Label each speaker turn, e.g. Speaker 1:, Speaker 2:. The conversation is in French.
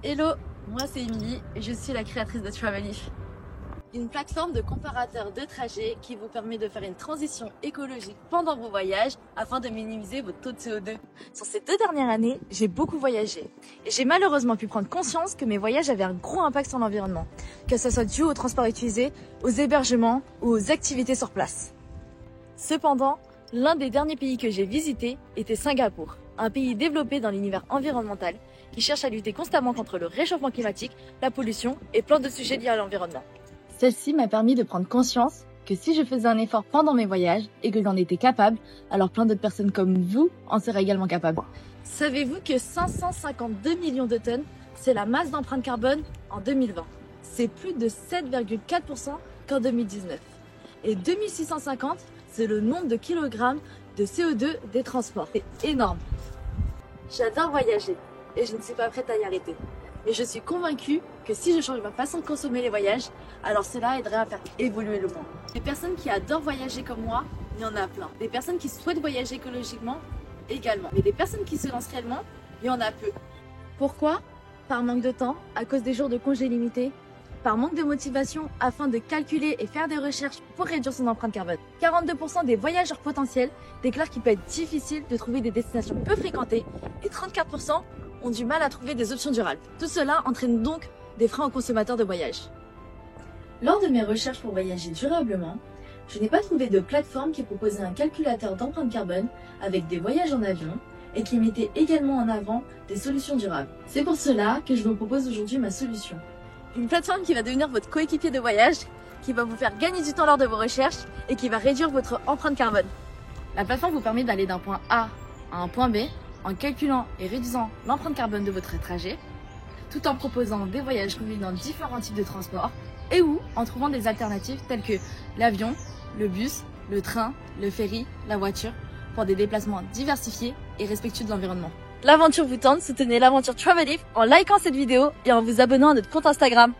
Speaker 1: Hello, moi c'est Émilie et je suis la créatrice de Travelif, une plateforme de comparateur de trajets qui vous permet de faire une transition écologique pendant vos voyages afin de minimiser votre taux de CO2. Sur ces 2 dernières années, j'ai beaucoup voyagé et j'ai malheureusement pu prendre conscience que mes voyages avaient un gros impact sur l'environnement, que ce soit dû au transport utilisé, aux hébergements ou aux activités sur place. Cependant, l'un des derniers pays que j'ai visité était Singapour, un pays développé dans l'univers environnemental qui cherche à lutter constamment contre le réchauffement climatique, la pollution et plein de sujets liés à l'environnement. Celle-ci m'a permis de prendre conscience que si je faisais un effort pendant mes voyages et que j'en étais capable, alors plein d'autres personnes comme vous en seraient également capables. Savez-vous que 552 millions de tonnes, c'est la masse d'empreinte carbone en 2020. C'est plus de 7,4% qu'en 2019. Et 2650, c'est le nombre de kilogrammes de CO2 des transports. C'est énorme. J'adore voyager et je ne suis pas prête à y arrêter. Mais je suis convaincue que si je change ma façon de consommer les voyages, alors cela aiderait à faire évoluer le monde. Les personnes qui adorent voyager comme moi, il y en a plein. Des personnes qui souhaitent voyager écologiquement, également. Mais des personnes qui se lancent réellement, il y en a peu. Pourquoi ? Par manque de temps, à cause des jours de congés limités, par manque de motivation afin de calculer et faire des recherches pour réduire son empreinte carbone. 42% des voyageurs potentiels déclarent qu'il peut être difficile de trouver des destinations peu fréquentées et 34% ont du mal à trouver des options durables. Tout cela entraîne donc des freins aux consommateurs de voyage. Lors de mes recherches pour voyager durablement, je n'ai pas trouvé de plateforme qui proposait un calculateur d'empreinte carbone avec des voyages en avion et qui mettait également en avant des solutions durables. C'est pour cela que je vous propose aujourd'hui ma solution. Une plateforme qui va devenir votre coéquipier de voyage, qui va vous faire gagner du temps lors de vos recherches et qui va réduire votre empreinte carbone. La plateforme vous permet d'aller d'un point A à un point B en calculant et réduisant l'empreinte carbone de votre trajet, tout en proposant des voyages combinant différents types de transports et ou en trouvant des alternatives telles que l'avion, le bus, le train, le ferry, la voiture, pour des déplacements diversifiés et respectueux de l'environnement. L'aventure vous tente, soutenez l'aventure Travelif en likant cette vidéo et en vous abonnant à notre compte Instagram.